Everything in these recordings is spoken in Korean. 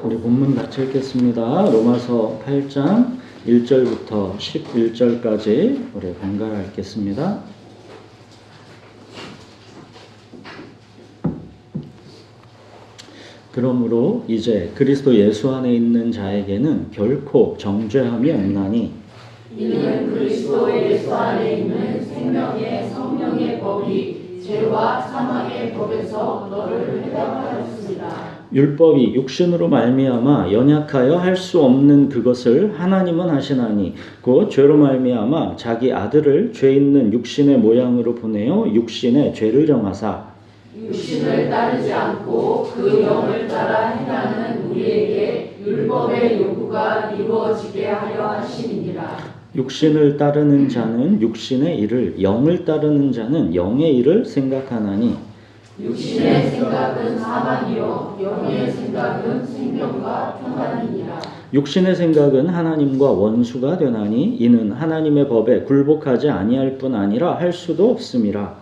우리 본문 같이 읽겠습니다. 로마서 8장 1절부터 11절까지 우리 번갈아 읽겠습니다. 그러므로 이제 그리스도 예수 안에 있는 자에게는 결코 정죄함이 없나니 이는 그리스도 예수 안에 있는 생명의 성령의 법이 죄와 사망의 법에서 너를 해방하였습니다. 율법이 육신으로 말미암아 연약하여 할 수 없는 그것을 하나님은 하시나니 곧 죄로 말미암아 자기 아들을 죄 있는 육신의 모양으로 보내어 육신의 죄를 정하사 육신을 따르지 않고 그 영을 따라 행하는 우리에게 율법의 요구가 이루어지게 하려 하심이니라. 육신을 따르는 자는 육신의 일을, 영을 따르는 자는 영의 일을 생각하나니 육신의 생각은 사망이요 영의 생각은 생명과 평안이니라. 육신의 생각은 하나님과 원수가 되나니 이는 하나님의 법에 굴복하지 아니할 뿐 아니라 할 수도 없음이라.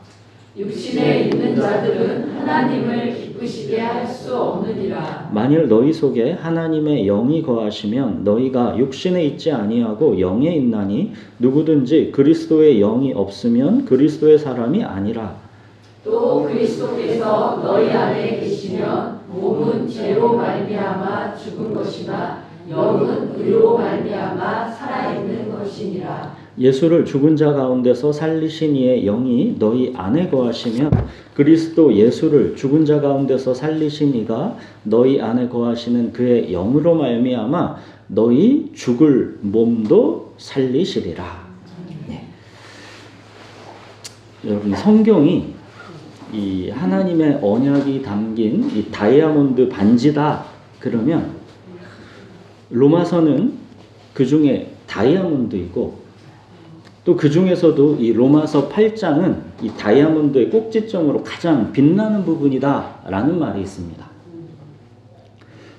육신에 있는 자들은 하나님을 기쁘시게 할 수 없느니라. 만일 너희 속에 하나님의 영이 거하시면 너희가 육신에 있지 아니하고 영에 있나니 누구든지 그리스도의 영이 없으면 그리스도의 사람이 아니라. 또 그리스도께서 너희 안에 계시면 몸은 죄로 말미암아 죽은 것이나 영은 의로 말미암아 살아있는 것이니라. 예수를 죽은 자 가운데서 살리신 이의 영이 너희 안에 거하시면 그리스도 예수를 죽은 자 가운데서 살리신 이가 너희 안에 거하시는 그의 영으로 말미암아 너희 죽을 몸도 살리시리라. 네. 여러분 성경이 이 하나님의 언약이 담긴 이 다이아몬드 반지다 그러면 로마서는 그 중에 다이아몬드이고 또 그 중에서도 이 로마서 8장은 이 다이아몬드의 꼭지점으로 가장 빛나는 부분이다라는 말이 있습니다.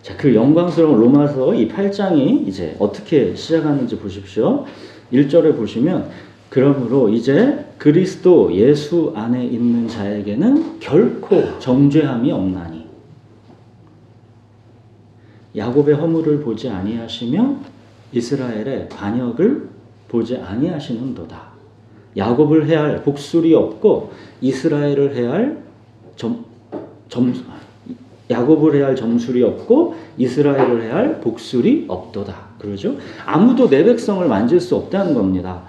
자, 그 영광스러운 로마서 이 8장이 이제 어떻게 시작하는지 보십시오. 1절에 보시면 그러므로 이제 그리스도 예수 안에 있는 자에게는 결코 정죄함이 없나니 야곱의 허물을 보지 아니하시며 이스라엘의 반역을 보지 아니하시는도다. 야곱을 해할 복술이 없고 이스라엘을 해할 야곱을 해할 점술이 없고 이스라엘을 해할 복술이 없도다. 그러죠? 아무도 내 백성을 만질 수 없다는 겁니다.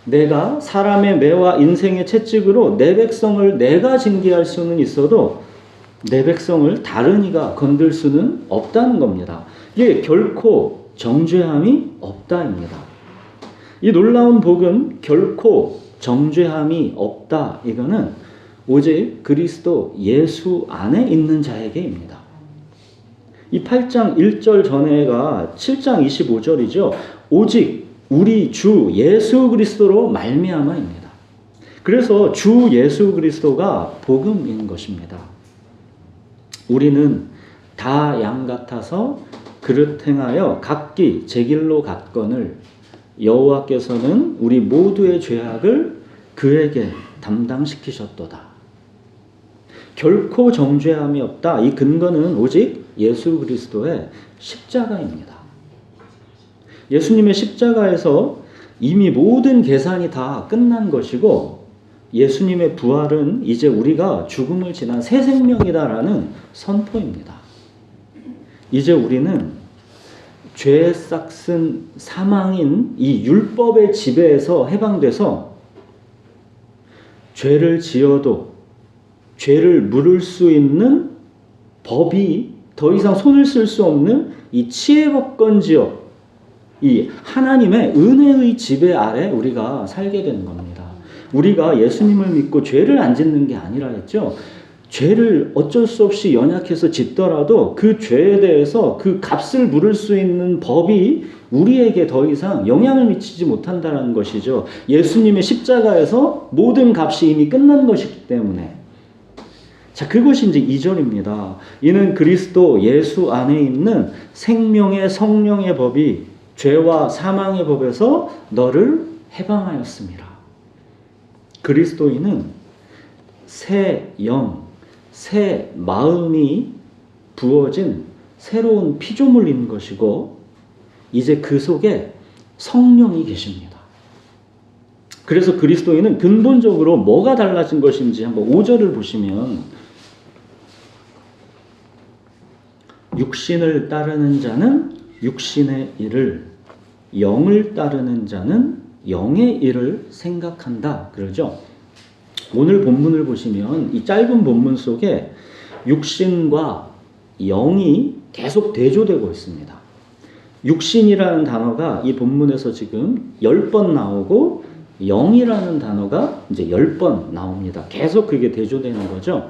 내가 사람의 매와 인생의 채찍으로 내 백성을 내가 징계할 수는 있어도 내 백성을 다른 이가 건들 수는 없다는 겁니다. 이게 결코 정죄함이 없다입니다. 이 놀라운 복은 결코 정죄함이 없다. 이거는 오직 그리스도 예수 안에 있는 자에게입니다. 이 8장 1절 전에가 7장 25절이죠. 오직 우리 주 예수 그리스도로 말미암아입니다. 그래서 주 예수 그리스도가 복음인 것입니다. 우리는 다 양 같아서 그릇 행하여 각기 제 길로 갔거늘 여호와께서는 우리 모두의 죄악을 그에게 담당시키셨도다. 결코 정죄함이 없다. 이 근거는 오직 예수 그리스도의 십자가입니다. 예수님의 십자가에서 이미 모든 계산이 다 끝난 것이고 예수님의 부활은 이제 우리가 죽음을 지난 새 생명이다라는 선포입니다. 이제 우리는 죄에 싹슨 사망인 이 율법의 지배에서 해방돼서 죄를 지어도 죄를 물을 수 있는 법이 더 이상 손을 쓸 수 없는 이 치해법권지역 이 하나님의 은혜의 지배 아래 우리가 살게 되는 겁니다. 우리가 예수님을 믿고 죄를 안 짓는 게 아니라 했죠. 죄를 어쩔 수 없이 연약해서 짓더라도 그 죄에 대해서 그 값을 물을 수 있는 법이 우리에게 더 이상 영향을 미치지 못한다는 것이죠. 예수님의 십자가에서 모든 값이 이미 끝난 것이기 때문에. 자, 그것이 이제 2절입니다. 이는 그리스도 예수 안에 있는 생명의 성령의 법이 죄와 사망의 법에서 너를 해방하였습니다. 그리스도인은 새 영, 새 마음이 부어진 새로운 피조물인 것이고 이제 그 속에 성령이 계십니다. 그래서 그리스도인은 근본적으로 뭐가 달라진 것인지 한번 5절을 보시면 육신을 따르는 자는 육신의 일을, 영을 따르는 자는 영의 일을 생각한다. 그러죠? 오늘 본문을 보시면 이 짧은 본문 속에 육신과 영이 계속 대조되고 있습니다. 육신이라는 단어가 이 본문에서 지금 10번 나오고 영이라는 단어가 이제 10번 나옵니다. 계속 그게 대조되는 거죠.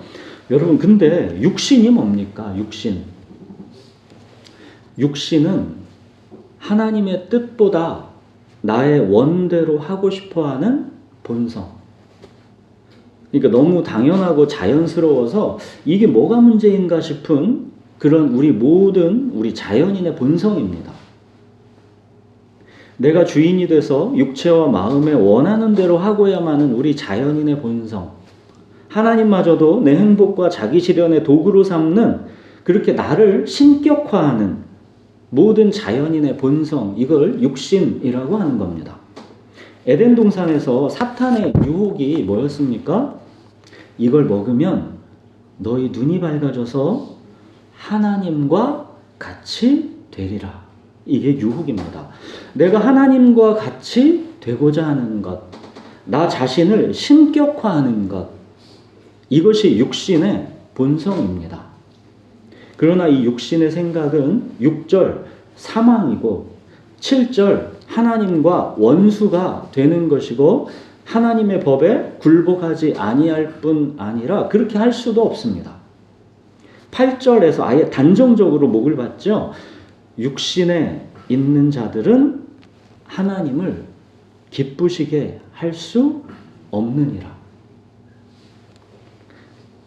여러분, 근데 육신이 뭡니까? 육신은 하나님의 뜻보다 나의 원대로 하고 싶어하는 본성. 그러니까 너무 당연하고 자연스러워서 이게 뭐가 문제인가 싶은 그런 우리 자연인의 본성입니다. 내가 주인이 돼서 육체와 마음에 원하는 대로 하고야만 하는 우리 자연인의 본성. 하나님마저도 내 행복과 자기 실현의 도구로 삼는 그렇게 나를 신격화하는 모든 자연인의 본성, 이걸 육신이라고 하는 겁니다. 에덴 동산에서 사탄의 유혹이 뭐였습니까? 이걸 먹으면 너희 눈이 밝아져서 하나님과 같이 되리라. 이게 유혹입니다. 내가 하나님과 같이 되고자 하는 것, 나 자신을 신격화하는 것, 이것이 육신의 본성입니다. 그러나 이 육신의 생각은 6절 사망이고 7절 하나님과 원수가 되는 것이고 하나님의 법에 굴복하지 아니할 뿐 아니라 그렇게 할 수도 없습니다. 8절에서 아예 단정적으로 목을 받죠. 육신에 있는 자들은 하나님을 기쁘시게 할 수 없느니라.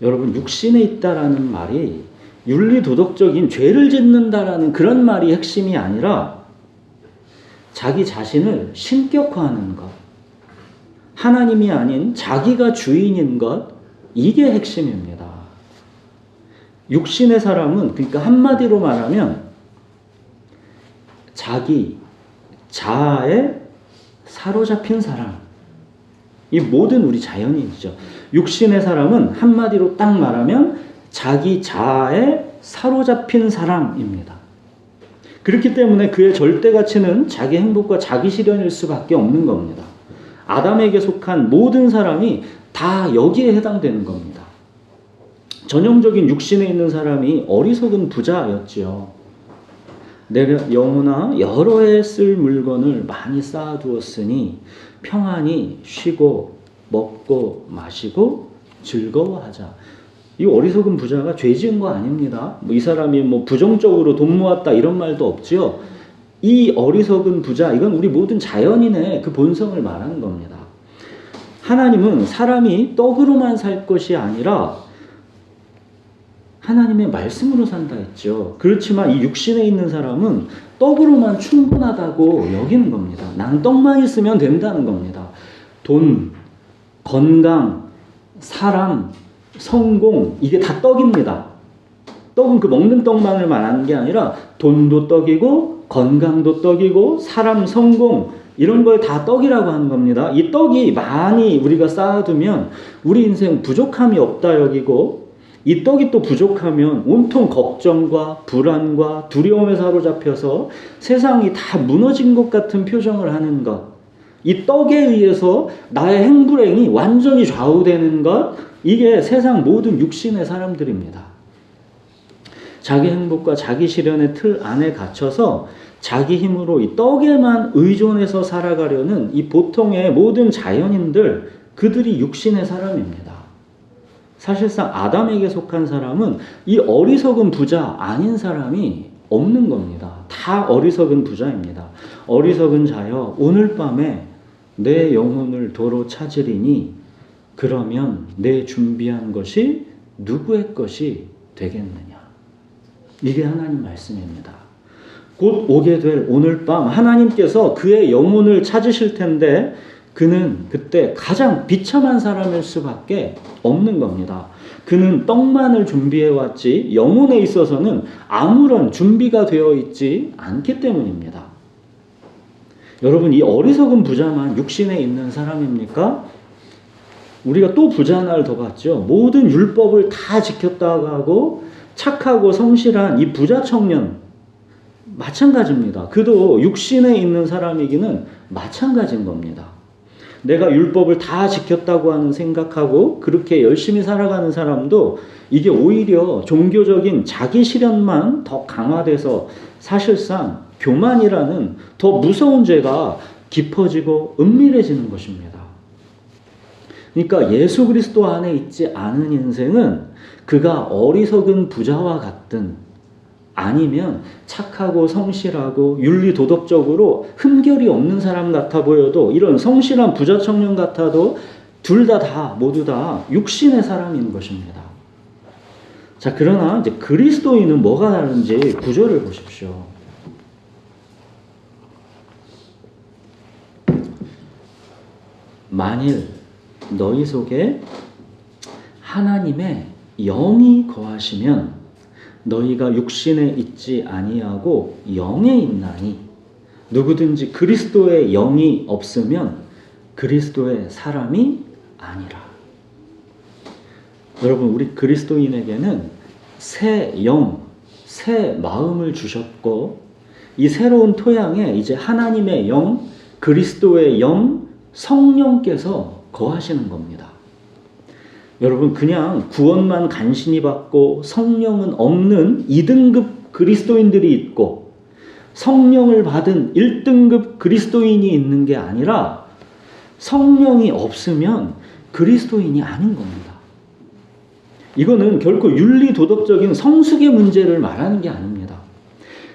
여러분, 육신에 있다라는 말이 윤리도덕적인 죄를 짓는다라는 그런 말이 핵심이 아니라 자기 자신을 신격화하는 것, 하나님이 아닌 자기가 주인인 것, 이게 핵심입니다. 육신의 사람은, 그러니까 한마디로 말하면 자기 자아에 사로잡힌 사람, 이 모든 우리 자연인이죠. 육신의 사람은 한마디로 딱 말하면 자기 자아에 사로잡힌 사람입니다. 그렇기 때문에 그의 절대 가치는 자기 행복과 자기 실현일 수밖에 없는 겁니다. 아담에게 속한 모든 사람이 다 여기에 해당되는 겁니다. 전형적인 육신에 있는 사람이 어리석은 부자였지요. 내가 영혼아 여러 해 쓸 물건을 많이 쌓아두었으니 평안히 쉬고 먹고 마시고 즐거워하자. 이 어리석은 부자가 죄 지은 거 아닙니다. 이 사람이 부정적으로 돈 모았다 이런 말도 없지요. 이 어리석은 부자, 이건 우리 모든 자연인의 그 본성을 말하는 겁니다. 하나님은 사람이 떡으로만 살 것이 아니라 하나님의 말씀으로 산다 했죠. 그렇지만 이 육신에 있는 사람은 떡으로만 충분하다고 여기는 겁니다. 난 떡만 있으면 된다는 겁니다. 돈, 건강, 사람, 성공, 이게 다 떡입니다. 떡은 그 먹는 떡만을 말하는 게 아니라 돈도 떡이고 건강도 떡이고 사람, 성공, 이런 걸 다 떡이라고 하는 겁니다. 이 떡이 많이 우리가 쌓아두면 우리 인생 부족함이 없다 여기고, 이 떡이 또 부족하면 온통 걱정과 불안과 두려움에 사로잡혀서 세상이 다 무너진 것 같은 표정을 하는 것, 이 떡에 의해서 나의 행불행이 완전히 좌우되는 것, 이게 세상 모든 육신의 사람들입니다. 자기 행복과 자기 실현의 틀 안에 갇혀서 자기 힘으로 이 떡에만 의존해서 살아가려는 이 보통의 모든 자연인들, 그들이 육신의 사람입니다. 사실상 아담에게 속한 사람은 이 어리석은 부자 아닌 사람이 없는 겁니다. 다 어리석은 부자입니다. 어리석은 자여, 오늘 밤에 내 영혼을 도로 찾으리니 그러면 내 준비한 것이 누구의 것이 되겠느냐. 이게 하나님 말씀입니다. 곧 오게 될 오늘 밤 하나님께서 그의 영혼을 찾으실 텐데 그는 그때 가장 비참한 사람일 수밖에 없는 겁니다. 그는 떡만을 준비해 왔지 영혼에 있어서는 아무런 준비가 되어 있지 않기 때문입니다. 여러분, 이 어리석은 부자만 육신에 있는 사람입니까? 우리가 또 부자 하나를 더 봤죠. 모든 율법을 다 지켰다고 하고 착하고 성실한 이 부자 청년 마찬가지입니다. 그도 육신에 있는 사람이기는 마찬가지인 겁니다. 내가 율법을 다 지켰다고 하는 생각하고 그렇게 열심히 살아가는 사람도 이게 오히려 종교적인 자기 실현만 더 강화돼서 사실상 교만이라는 더 무서운 죄가 깊어지고 은밀해지는 것입니다. 그러니까 예수 그리스도 안에 있지 않은 인생은 그가 어리석은 부자와 같든 아니면 착하고 성실하고 윤리 도덕적으로 흠결이 없는 사람 같아 보여도 이런 성실한 부자 청년 같아도 둘 다 모두 다 육신의 사람인 것입니다. 자, 그러나 이제 그리스도인은 뭐가 다른지 구절을 보십시오. 만일 너희 속에 하나님의 영이 거하시면 너희가 육신에 있지 아니하고 영에 있나니 누구든지 그리스도의 영이 없으면 그리스도의 사람이 아니라. 여러분, 우리 그리스도인에게는 새 영, 새 마음을 주셨고 이 새로운 토양에 이제 하나님의 영, 그리스도의 영, 성령께서 거하시는 겁니다. 여러분, 그냥 구원만 간신히 받고 성령은 없는 2등급 그리스도인들이 있고 성령을 받은 1등급 그리스도인이 있는 게 아니라 성령이 없으면 그리스도인이 아닌 겁니다. 이거는 결코 윤리 도덕적인 성숙의 문제를 말하는 게 아닙니다.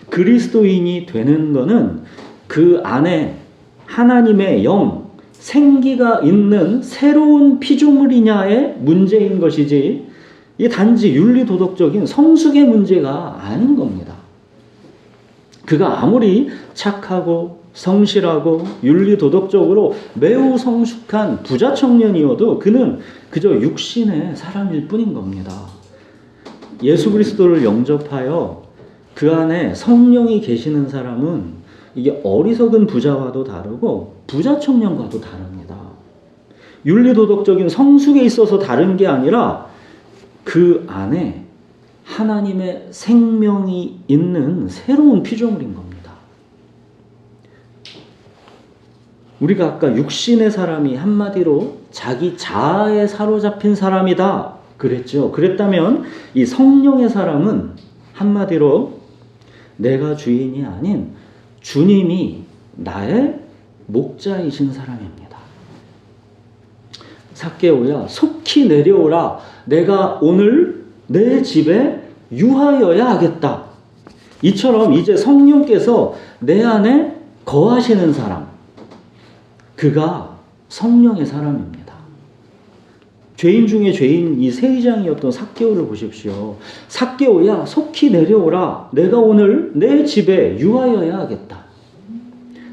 그리스도인이 되는 거는 그 안에 하나님의 영, 생기가 있는 새로운 피조물이냐의 문제인 것이지 이게 단지 윤리도덕적인 성숙의 문제가 아닌 겁니다. 그가 아무리 착하고 성실하고 윤리도덕적으로 매우 성숙한 부자 청년이어도 그는 그저 육신의 사람일 뿐인 겁니다. 예수 그리스도를 영접하여 그 안에 성령이 계시는 사람은 이게 어리석은 부자와도 다르고 부자 청년과도 다릅니다. 윤리도덕적인 성숙에 있어서 다른 게 아니라 그 안에 하나님의 생명이 있는 새로운 피조물인 겁니다. 우리가 아까 육신의 사람이 한마디로 자기 자아에 사로잡힌 사람이다 그랬죠. 그랬다면 이 성령의 사람은 한마디로 내가 주인이 아닌 주님이 나의 목자이신 사람입니다. 삭개오야, 속히 내려오라. 내가 오늘 내 집에 유하여야 하겠다. 이처럼 이제 성령께서 내 안에 거하시는 사람, 그가 성령의 사람입니다. 죄인 중에 죄인 이 세의장이었던 삭개오를 보십시오. 삭개오야, 속히 내려오라. 내가 오늘 내 집에 유하여야 하겠다.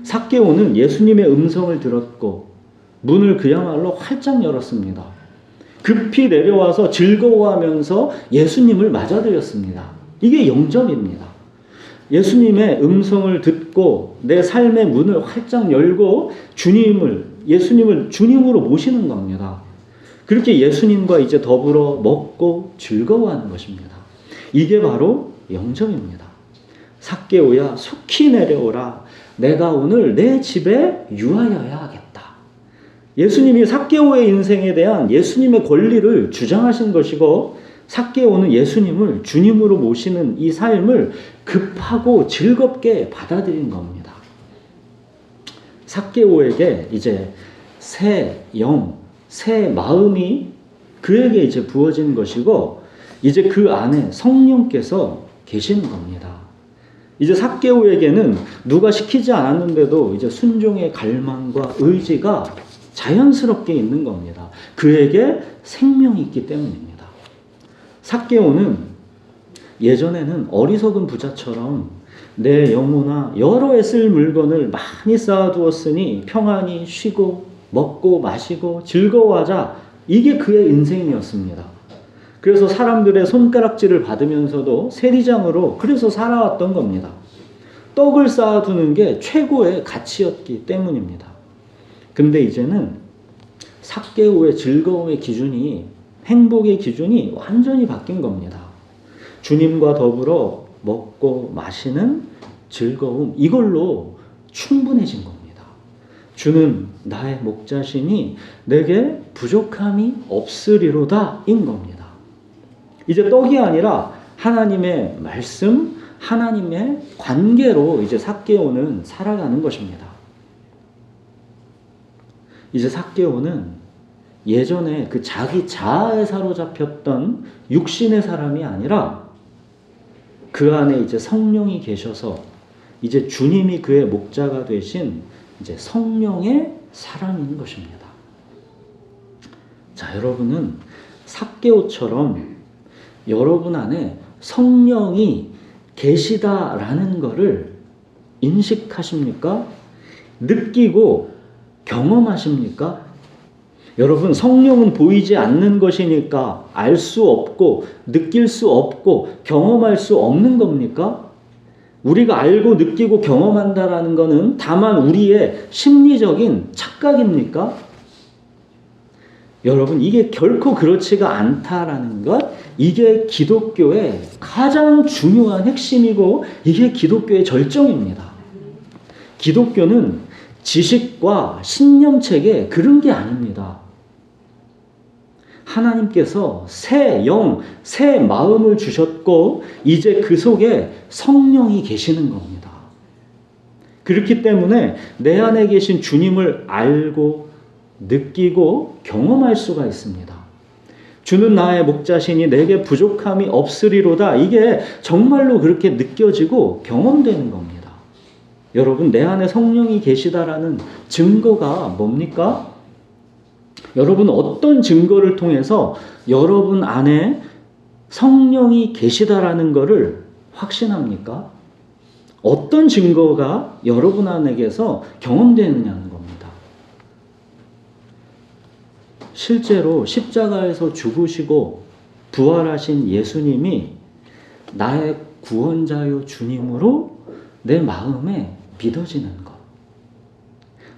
삭개오는 예수님의 음성을 들었고 문을 그야말로 활짝 열었습니다. 급히 내려와서 즐거워하면서 예수님을 맞아들였습니다. 이게 영접입니다. 예수님의 음성을 듣고 내 삶의 문을 활짝 열고 예수님을 주님으로 모시는 겁니다. 그렇게 예수님과 이제 더불어 먹고 즐거워하는 것입니다. 이게 바로 영접입니다. 삭개오야, 속히 내려오라. 내가 오늘 내 집에 유하여야 하겠다. 예수님이 삭개오의 인생에 대한 예수님의 권리를 주장하신 것이고 삭개오는 예수님을 주님으로 모시는 이 삶을 급하고 즐겁게 받아들인 겁니다. 삭개오에게 이제 새 영, 새 마음이 그에게 이제 부어진 것이고 이제 그 안에 성령께서 계시는 겁니다. 이제 삭개오에게는 누가 시키지 않았는데도 이제 순종의 갈망과 의지가 자연스럽게 있는 겁니다. 그에게 생명이 있기 때문입니다. 삭개오는 예전에는 어리석은 부자처럼 내 영혼아 여러 애 쓸 물건을 많이 쌓아두었으니 평안히 쉬고 먹고 마시고 즐거워하자. 이게 그의 인생이었습니다. 그래서 사람들의 손가락질을 받으면서도 세리장으로 그래서 살아왔던 겁니다. 떡을 쌓아두는 게 최고의 가치였기 때문입니다. 근데 이제는 삭개오의 즐거움의 기준이, 행복의 기준이 완전히 바뀐 겁니다. 주님과 더불어 먹고 마시는 즐거움, 이걸로 충분해진 겁니다. 주는 나의 목자시니 내게 부족함이 없으리로다 인 겁니다. 이제 떡이 아니라 하나님의 말씀, 하나님의 관계로 이제 삭개오는 살아가는 것입니다. 이제 삭개오는 예전에 그 자기 자아에 사로잡혔던 육신의 사람이 아니라 그 안에 이제 성령이 계셔서 이제 주님이 그의 목자가 되신 이제 성령의 사람인 것입니다. 자, 여러분은 삭개오처럼 여러분 안에 성령이 계시다라는 것을 인식하십니까? 느끼고 경험하십니까? 여러분, 성령은 보이지 않는 것이니까 알 수 없고 느낄 수 없고 경험할 수 없는 겁니까? 우리가 알고 느끼고 경험한다라는 것은 다만 우리의 심리적인 착각입니까? 여러분, 이게 결코 그렇지가 않다라는 것, 이게 기독교의 가장 중요한 핵심이고 이게 기독교의 절정입니다. 기독교는 지식과 신념체계 그런 게 아닙니다. 하나님께서 새 영, 새 마음을 주셨고 이제 그 속에 성령이 계시는 겁니다. 그렇기 때문에 내 안에 계신 주님을 알고 느끼고 경험할 수가 있습니다. 주는 나의 목자시니 내게 부족함이 없으리로다. 이게 정말로 그렇게 느껴지고 경험되는 겁니다. 여러분, 내 안에 성령이 계시다라는 증거가 뭡니까? 여러분, 어떤 증거를 통해서 여러분 안에 성령이 계시다라는 것을 확신합니까? 어떤 증거가 여러분 안에게서 경험되느냐는 겁니다. 실제로 십자가에서 죽으시고 부활하신 예수님이 나의 구원자요 주님으로 내 마음에 믿어지는 것.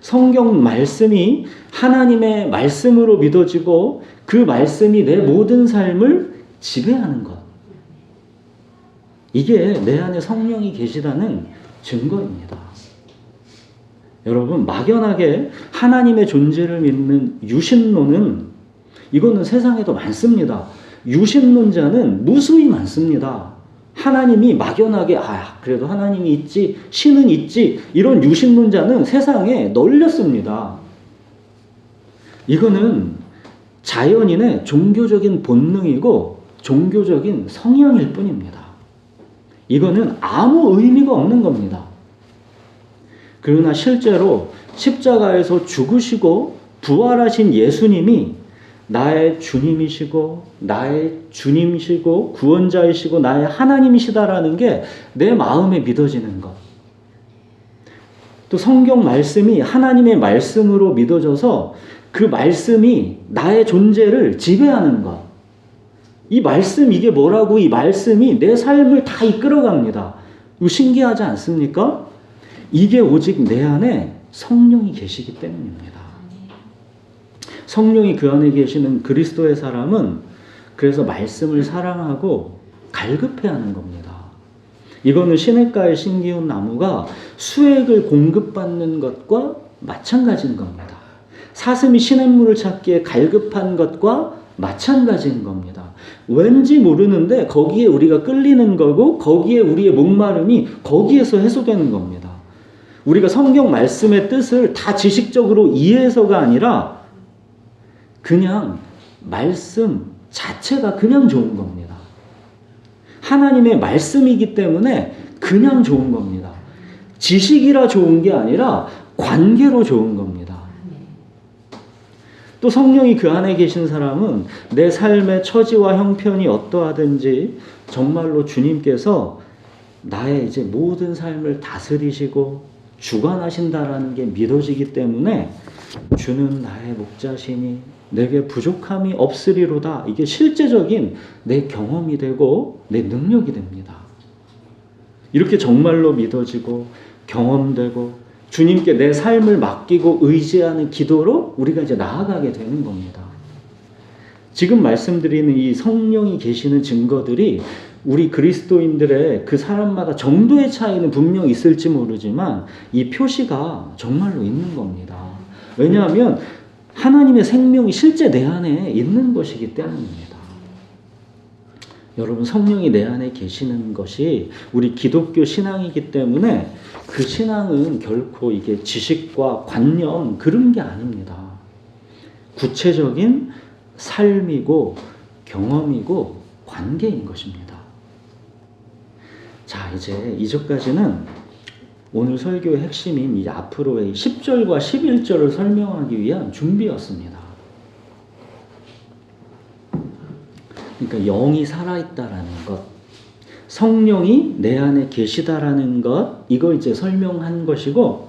성경 말씀이 하나님의 말씀으로 믿어지고 그 말씀이 내 모든 삶을 지배하는 것. 이게 내 안에 성령이 계시다는 증거입니다. 여러분, 막연하게 하나님의 존재를 믿는 유신론은 이거는 세상에도 많습니다. 유신론자는 무수히 많습니다. 하나님이 막연하게 그래도 하나님이 있지, 신은 있지, 이런 유신론자는 세상에 널렸습니다. 이거는 자연인의 종교적인 본능이고 종교적인 성향일 뿐입니다. 이거는 아무 의미가 없는 겁니다. 그러나 실제로 십자가에서 죽으시고 부활하신 예수님이 나의 주님이시고 나의 주님이시고 구원자이시고 나의 하나님이시다라는 게 내 마음에 믿어지는 것. 또 성경 말씀이 하나님의 말씀으로 믿어져서 그 말씀이 나의 존재를 지배하는 것. 이 말씀, 이게 뭐라고? 이 말씀이 내 삶을 다 이끌어갑니다. 이거 신기하지 않습니까? 이게 오직 내 안에 성령이 계시기 때문입니다. 성령이 그 안에 계시는 그리스도의 사람은 그래서 말씀을 사랑하고 갈급해하는 겁니다. 이거는 시냇가의 신기운 나무가 수액을 공급받는 것과 마찬가지인 겁니다. 사슴이 시냇물을 찾기에 갈급한 것과 마찬가지인 겁니다. 왠지 모르는데 거기에 우리가 끌리는 거고 거기에 우리의 목마름이 거기에서 해소되는 겁니다. 우리가 성경 말씀의 뜻을 다 지식적으로 이해해서가 아니라 그냥 말씀 자체가 그냥 좋은 겁니다. 하나님의 말씀이기 때문에 그냥 좋은 겁니다. 지식이라 좋은 게 아니라 관계로 좋은 겁니다. 또 성령이 그 안에 계신 사람은 내 삶의 처지와 형편이 어떠하든지 정말로 주님께서 나의 이제 모든 삶을 다스리시고 주관하신다라는 게 믿어지기 때문에 주는 나의 목자시니 내게 부족함이 없으리로다. 이게 실제적인 내 경험이 되고 내 능력이 됩니다. 이렇게 정말로 믿어지고 경험되고 주님께 내 삶을 맡기고 의지하는 기도로 우리가 이제 나아가게 되는 겁니다. 지금 말씀드리는 이 성령이 계시는 증거들이 우리 그리스도인들의 그 사람마다 정도의 차이는 분명 있을지 모르지만 이 표시가 정말로 있는 겁니다. 왜냐하면 하나님의 생명이 실제 내 안에 있는 것이기 때문입니다. 여러분, 성령이 내 안에 계시는 것이 우리 기독교 신앙이기 때문에 그 신앙은 결코 이게 지식과 관념 그런 게 아닙니다. 구체적인 삶이고 경험이고 관계인 것입니다. 자, 이제 2절까지는 오늘 설교의 핵심인 이제 앞으로의 10절과 11절을 설명하기 위한 준비였습니다. 그러니까 영이 살아있다라는 것, 성령이 내 안에 계시다라는 것, 이거 이제 설명한 것이고,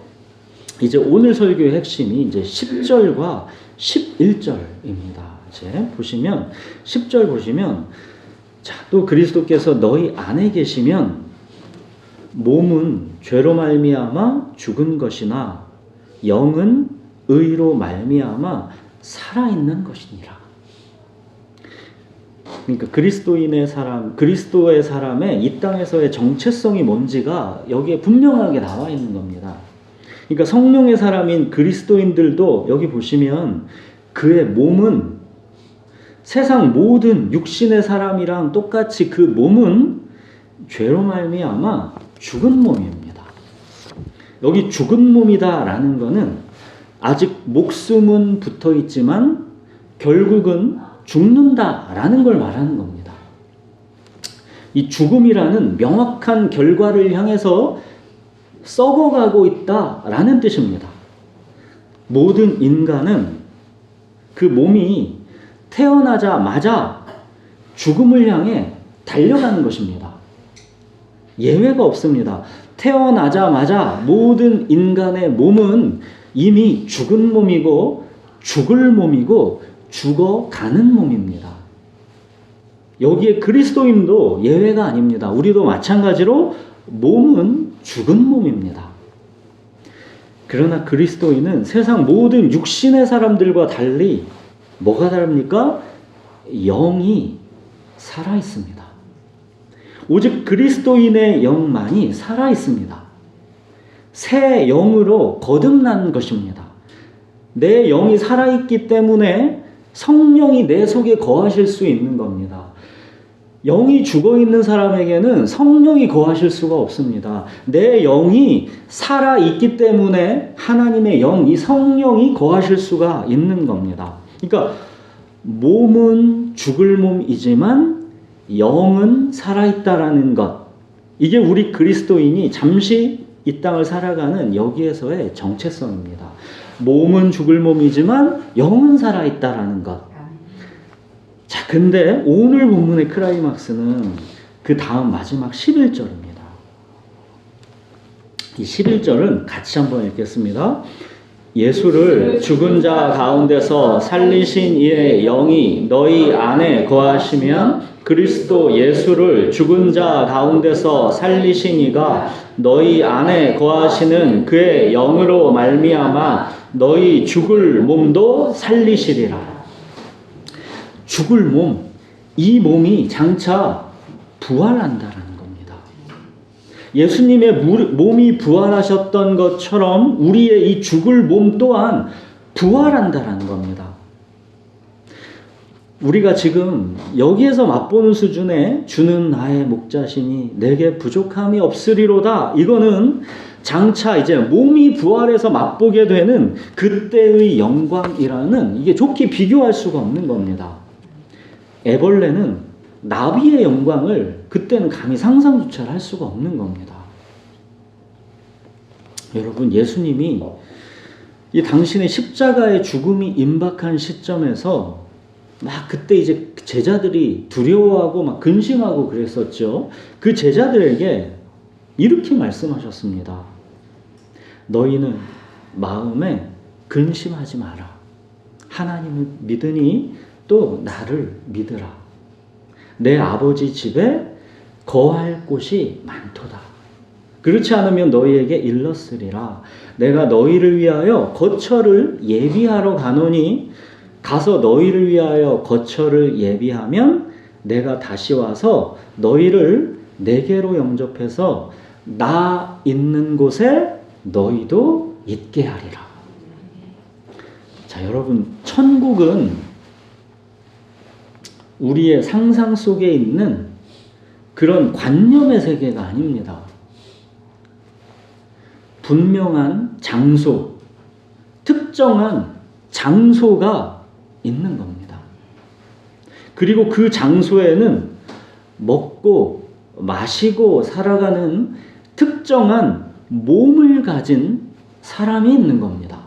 이제 오늘 설교의 핵심이 이제 10절과 11절입니다. 이제 보시면 10절 보시면, 자, 또 그리스도께서 너희 안에 계시면 몸은 죄로 말미암아 죽은 것이나 영은 의로 말미암아 살아있는 것이니라. 그러니까 그리스도인의 사람, 그리스도의 사람의 이 땅에서의 정체성이 뭔지가 여기에 분명하게 나와 있는 겁니다. 그러니까 성령의 사람인 그리스도인들도 여기 보시면 그의 몸은 세상 모든 육신의 사람이랑 똑같이 그 몸은 죄로 말미암아 죽은 몸입니다. 여기 죽은 몸이다라는 것은 아직 목숨은 붙어 있지만 결국은 죽는다라는 걸 말하는 겁니다. 이 죽음이라는 명확한 결과를 향해서 썩어가고 있다라는 뜻입니다. 모든 인간은 그 몸이 태어나자마자 죽음을 향해 달려가는 것입니다. 예외가 없습니다. 태어나자마자 모든 인간의 몸은 이미 죽은 몸이고 죽을 몸이고 죽어가는 몸입니다. 여기에 그리스도인도 예외가 아닙니다. 우리도 마찬가지로 몸은 죽은 몸입니다. 그러나 그리스도인은 세상 모든 육신의 사람들과 달리 뭐가 다릅니까? 영이 살아있습니다. 오직 그리스도인의 영만이 살아있습니다. 새 영으로 거듭난 것입니다. 내 영이 살아있기 때문에 성령이 내 속에 거하실 수 있는 겁니다. 영이 죽어있는 사람에게는 성령이 거하실 수가 없습니다. 내 영이 살아있기 때문에 하나님의 영, 이 성령이 거하실 수가 있는 겁니다. 그러니까 몸은 죽을 몸이지만 영은 살아있다라는 것, 이게 우리 그리스도인이 잠시 이 땅을 살아가는 여기에서의 정체성입니다. 몸은 죽을 몸이지만 영은 살아있다라는 것. 자, 근데 오늘 본문의 클라이막스는 그 다음 마지막 11절입니다. 이 11절은 같이 한번 읽겠습니다. 예수를 죽은 자 가운데서 살리신 이의 영이 너희 안에 거하시면 그리스도 예수를 죽은 자 가운데서 살리신 이가 너희 안에 거하시는 그의 영으로 말미암아 너희 죽을 몸도 살리시리라. 죽을 몸, 이 몸이 장차 부활한다라는 겁니다. 예수님의 몸이 부활하셨던 것처럼 우리의 이 죽을 몸 또한 부활한다라는 겁니다. 우리가 지금 여기에서 맛보는 수준의 주는 나의 목자시니 내게 부족함이 없으리로다, 이거는 장차 이제 몸이 부활해서 맛보게 되는 그때의 영광이라는, 이게 좋게 비교할 수가 없는 겁니다. 애벌레는 나비의 영광을 그때는 감히 상상조차 할 수가 없는 겁니다. 여러분, 예수님이 이 당신의 십자가의 죽음이 임박한 시점에서 막 그때 이제 제자들이 두려워하고 막 근심하고 그랬었죠. 그 제자들에게 이렇게 말씀하셨습니다. 너희는 마음에 근심하지 마라. 하나님을 믿으니 또 나를 믿으라. 내 아버지 집에 거할 곳이 많도다. 그렇지 않으면 너희에게 일렀으리라. 내가 너희를 위하여 거처를 예비하러 가노니 가서 너희를 위하여 거처를 예비하면 내가 다시 와서 너희를 내게로 영접해서 나 있는 곳에 너희도 있게 하리라. 자, 여러분, 천국은 우리의 상상 속에 있는 그런 관념의 세계가 아닙니다. 분명한 장소, 특정한 장소가 있는 겁니다. 그리고 그 장소에는 먹고 마시고 살아가는 특정한 몸을 가진 사람이 있는 겁니다.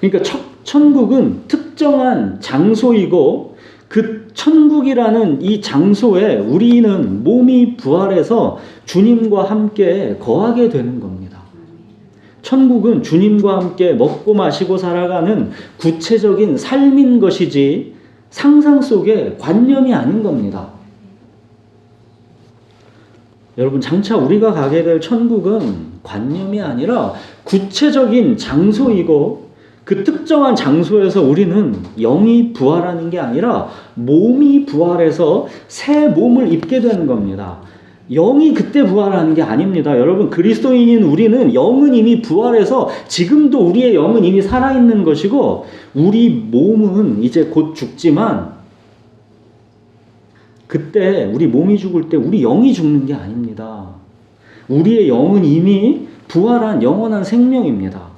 그러니까 천국은 특정한 장소이고 그 천국이라는 이 장소에 우리는 몸이 부활해서 주님과 함께 거하게 되는 겁니다. 천국은 주님과 함께 먹고 마시고 살아가는 구체적인 삶인 것이지 상상 속의 관념이 아닌 겁니다. 여러분, 장차 우리가 가게 될 천국은 관념이 아니라 구체적인 장소이고 그 특정한 장소에서 우리는 영이 부활하는 게 아니라 몸이 부활해서 새 몸을 입게 되는 겁니다. 영이 그때 부활하는 게 아닙니다. 여러분, 그리스도인인 우리는 영은 이미 부활해서 지금도 우리의 영은 이미 살아있는 것이고 우리 몸은 이제 곧 죽지만 그때 우리 몸이 죽을 때 우리 영이 죽는 게 아닙니다. 우리의 영은 이미 부활한 영원한 생명입니다.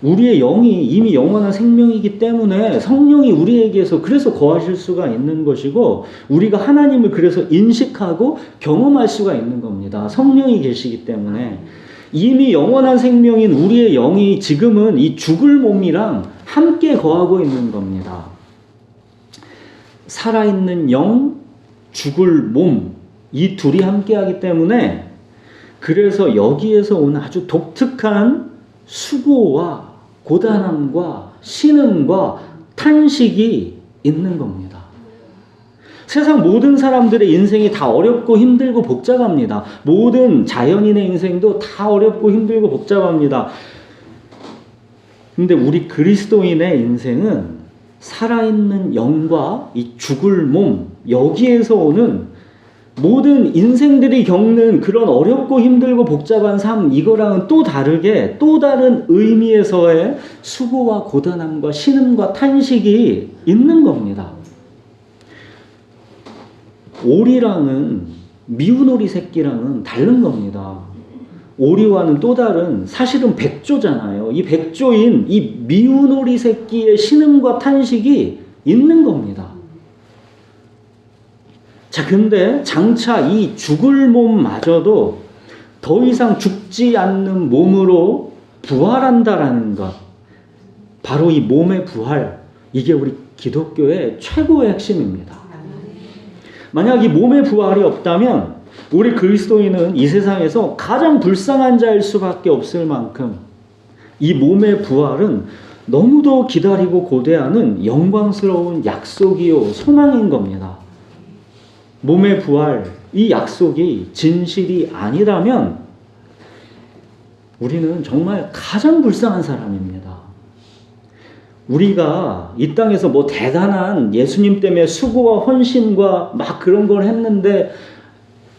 우리의 영이 이미 영원한 생명이기 때문에 성령이 우리에게서 그래서 거하실 수가 있는 것이고 우리가 하나님을 그래서 인식하고 경험할 수가 있는 겁니다. 성령이 계시기 때문에 이미 영원한 생명인 우리의 영이 지금은 이 죽을 몸이랑 함께 거하고 있는 겁니다. 살아있는 영, 죽을 몸, 이 둘이 함께하기 때문에 그래서 여기에서 오는 아주 독특한 수고와 고단함과 신음과 탄식이 있는 겁니다. 세상 모든 사람들의 인생이 다 어렵고 힘들고 복잡합니다. 모든 자연인의 인생도 다 어렵고 힘들고 복잡합니다. 근데 우리 그리스도인의 인생은 살아있는 영과 이 죽을 몸, 여기에서 오는 모든 인생들이 겪는 그런 어렵고 힘들고 복잡한 삶, 이거랑은 또 다르게 또 다른 의미에서의 수고와 고단함과 신음과 탄식이 있는 겁니다. 오리랑은 미운 오리 새끼랑은 다른 겁니다. 오리와는 또 다른 사실은 백조잖아요. 이 백조인 이 미운 오리 새끼의 신음과 탄식이 있는 겁니다. 자, 근데 장차 이 죽을 몸마저도 더 이상 죽지 않는 몸으로 부활한다라는 것, 바로 이 몸의 부활, 이게 우리 기독교의 최고의 핵심입니다. 만약 이 몸의 부활이 없다면 우리 그리스도인은 이 세상에서 가장 불쌍한 자일 수밖에 없을 만큼 이 몸의 부활은 너무도 기다리고 고대하는 영광스러운 약속이요 소망인 겁니다. 몸의 부활, 이 약속이 진실이 아니라면 우리는 정말 가장 불쌍한 사람입니다. 우리가 이 땅에서 뭐 대단한 예수님 때문에 수고와 헌신과 막 그런 걸 했는데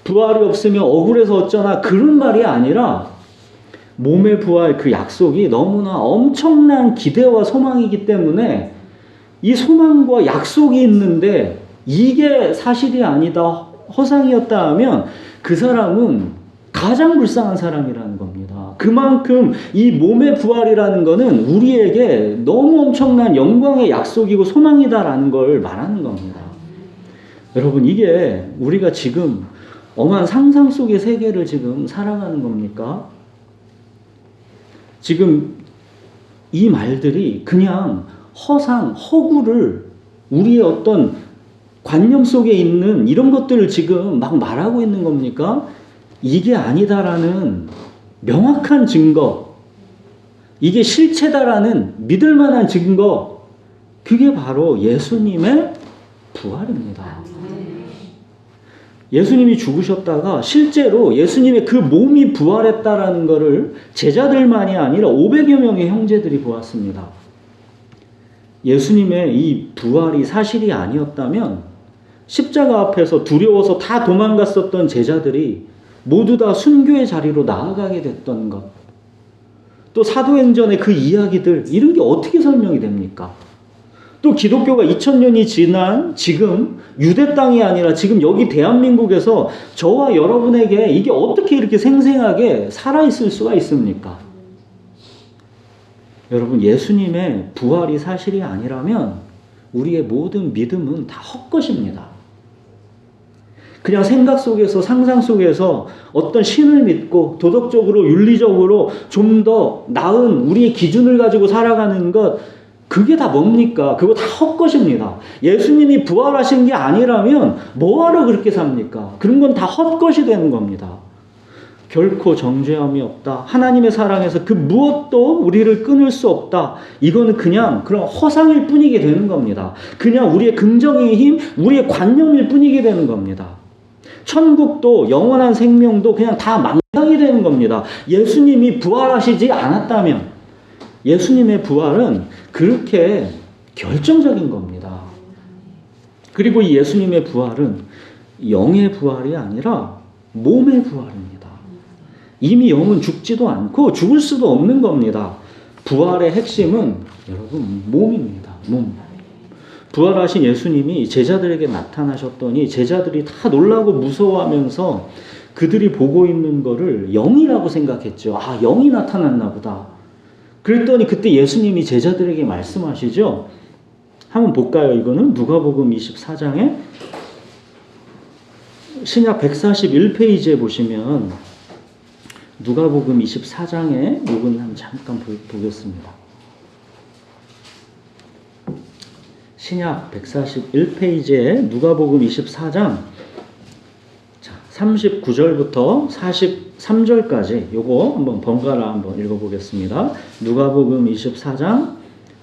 부활이 없으면 억울해서 어쩌나 그런 말이 아니라 몸의 부활 그 약속이 너무나 엄청난 기대와 소망이기 때문에 이 소망과 약속이 있는데 이게 사실이 아니다, 허상이었다 하면 그 사람은 가장 불쌍한 사람이라는 겁니다. 그만큼 이 몸의 부활이라는 거는 우리에게 너무 엄청난 영광의 약속이고 소망이다라는 걸 말하는 겁니다. 여러분, 이게 우리가 지금 엄한 상상 속의 세계를 지금 살아가는 겁니까? 지금 이 말들이 그냥 허상, 허구를 우리의 어떤 관념 속에 있는 이런 것들을 지금 막 말하고 있는 겁니까? 이게 아니다라는 명확한 증거, 이게 실체다라는 믿을 만한 증거, 그게 바로 예수님의 부활입니다. 예수님이 죽으셨다가 실제로 예수님의 그 몸이 부활했다라는 것을 제자들만이 아니라 500여 명의 형제들이 보았습니다. 예수님의 이 부활이 사실이 아니었다면 십자가 앞에서 두려워서 다 도망갔었던 제자들이 모두 다 순교의 자리로 나아가게 됐던 것, 또 사도행전의 그 이야기들, 이런 게 어떻게 설명이 됩니까? 또 기독교가 2000년이 지난 지금 유대 땅이 아니라 지금 여기 대한민국에서 저와 여러분에게 이게 어떻게 이렇게 생생하게 살아있을 수가 있습니까? 여러분, 예수님의 부활이 사실이 아니라면 우리의 모든 믿음은 다 헛것입니다. 그냥 생각 속에서, 상상 속에서 어떤 신을 믿고 도덕적으로, 윤리적으로 좀 더 나은 우리의 기준을 가지고 살아가는 것, 그게 다 뭡니까? 그거 다 헛것입니다. 예수님이 부활하신 게 아니라면 뭐하러 그렇게 삽니까? 그런 건 다 헛것이 되는 겁니다. 결코 정죄함이 없다. 하나님의 사랑에서 그 무엇도 우리를 끊을 수 없다. 이거는 그냥 그런 허상일 뿐이게 되는 겁니다. 그냥 우리의 긍정의 힘, 우리의 관념일 뿐이게 되는 겁니다. 천국도 영원한 생명도 그냥 다 망상이 되는 겁니다. 예수님이 부활하시지 않았다면, 예수님의 부활은 그렇게 결정적인 겁니다. 그리고 이 예수님의 부활은 영의 부활이 아니라 몸의 부활입니다. 이미 영은 죽지도 않고 죽을 수도 없는 겁니다. 부활의 핵심은 여러분 몸입니다. 몸. 부활하신 예수님이 제자들에게 나타나셨더니 제자들이 다 놀라고 무서워하면서 그들이 보고 있는 거를 영이라고 생각했죠. 아, 영이 나타났나 보다. 그랬더니 그때 예수님이 제자들에게 말씀하시죠. 한번 볼까요? 이거는 누가복음 24장에 신약 141페이지에 보시면 누가복음 24장에 요건 한번 잠깐 보겠습니다. 신약 141페이지에 누가복음 24장 39절부터 43절까지 요거 한번 번갈아 한번 읽어보겠습니다. 누가복음 24장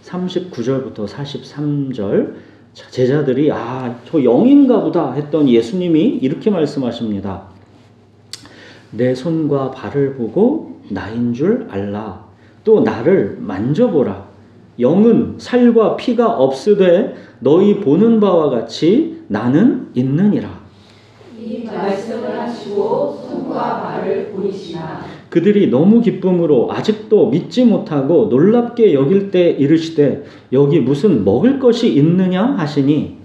39절부터 43절. 제자들이 저 영인가 보다 했던 예수님이 이렇게 말씀하십니다. 내 손과 발을 보고 나인 줄 알라. 또 나를 만져보라. 영은 살과 피가 없으되 너희 보는 바와 같이 나는 있느니라. 이 말씀을 하시고 손과 발을 보이시나. 그들이 너무 기쁨으로 아직도 믿지 못하고 놀랍게 여길 때 이르시되 여기 무슨 먹을 것이 있느냐 하시니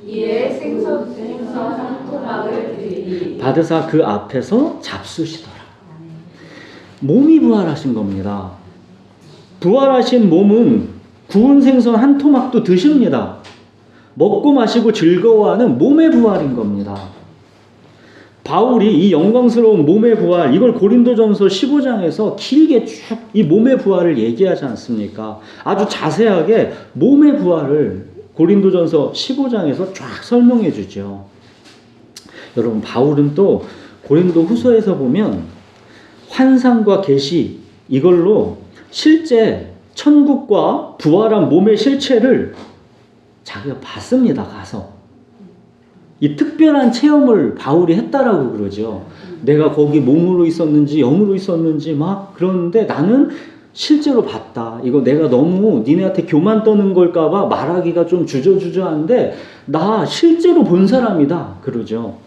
이에 생선 한 토막을 드리니 받으사 그 앞에서 잡수시더라. 몸이 부활하신 겁니다. 부활하신 몸은 구운 생선 한 토막도 드십니다. 먹고 마시고 즐거워하는 몸의 부활인 겁니다. 바울이 이 영광스러운 몸의 부활, 이걸 고린도전서 15장에서 길게 쭉 이 몸의 부활을 얘기하지 않습니까? 아주 자세하게 몸의 부활을 고린도전서 15장에서 쫙 설명해 주죠. 여러분, 바울은 또 고린도 후서에서 보면 환상과 계시, 이걸로 실제 천국과 부활한 몸의 실체를 자기가 봤습니다. 가서 이 특별한 체험을 바울이 했다라고 그러죠. 내가 거기 몸으로 있었는지 영으로 있었는지 막 그러는데 나는 실제로 봤다. 이거 내가 너무 니네한테 교만 떠는 걸까봐 말하기가 좀 주저주저한데 나 실제로 본 사람이다. 그러죠.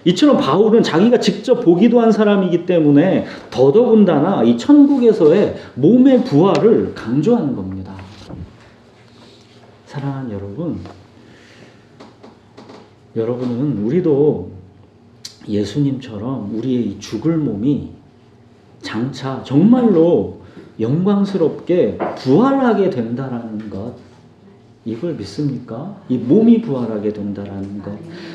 이처럼 바울은 자기가 직접 보기도 한 사람이기 때문에 더더군다나 이 천국에서의 몸의 부활을 강조하는 겁니다. 사랑하는 여러분, 여러분은 우리도 예수님처럼 우리의 이 죽을 몸이 장차 정말로 영광스럽게 부활하게 된다라는 것, 이걸 믿습니까? 이 몸이 부활하게 된다라는 것.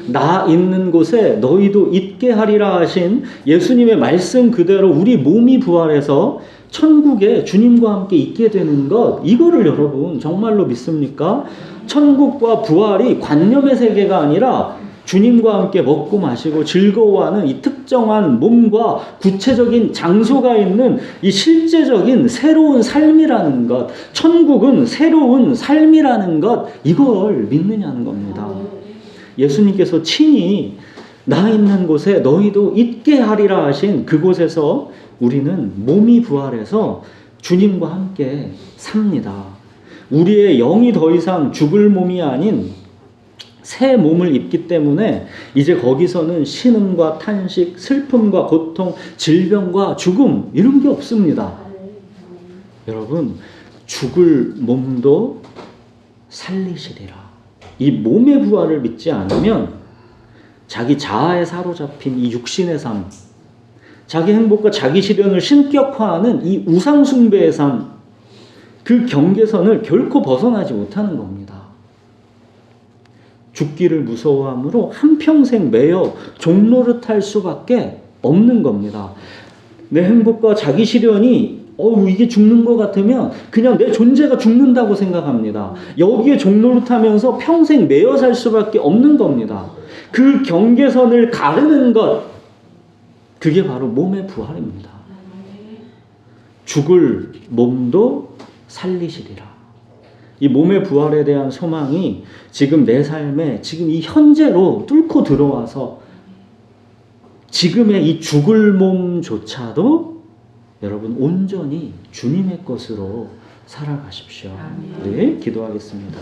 나 있는 곳에 너희도 있게 하리라 하신 예수님의 말씀 그대로 우리 몸이 부활해서 천국에 주님과 함께 있게 되는 것, 이거를 여러분 정말로 믿습니까? 천국과 부활이 관념의 세계가 아니라 주님과 함께 먹고 마시고 즐거워하는 이 특정한 몸과 구체적인 장소가 있는 이 실제적인 새로운 삶이라는 것, 천국은 새로운 삶이라는 것, 이걸 믿느냐는 겁니다. 예수님께서 친히 나 있는 곳에 너희도 있게 하리라 하신 그곳에서 우리는 몸이 부활해서 주님과 함께 삽니다. 우리의 영이 더 이상 죽을 몸이 아닌 새 몸을 입기 때문에 이제 거기서는 신음과 탄식, 슬픔과 고통, 질병과 죽음 이런 게 없습니다. 여러분, 죽을 몸도 살리시리라. 이 몸의 부활을 믿지 않으면 자기 자아에 사로잡힌 이 육신의 삶, 자기 행복과 자기 실현을 신격화하는 이 우상 숭배의 삶, 그 경계선을 결코 벗어나지 못하는 겁니다. 죽기를 무서워함으로 한평생 매여 종노릇할 수밖에 없는 겁니다. 내 행복과 자기 실현이 이게 죽는 것 같으면 그냥 내 존재가 죽는다고 생각합니다. 여기에 종노릇하면서 평생 매여 살 수밖에 없는 겁니다. 그 경계선을 가르는 것, 그게 바로 몸의 부활입니다. 죽을 몸도 살리시리라. 이 몸의 부활에 대한 소망이 지금 내 삶에 지금 이 현재로 뚫고 들어와서 지금의 이 죽을 몸조차도 여러분 온전히 주님의 것으로 살아가십시오. 네, 기도하겠습니다.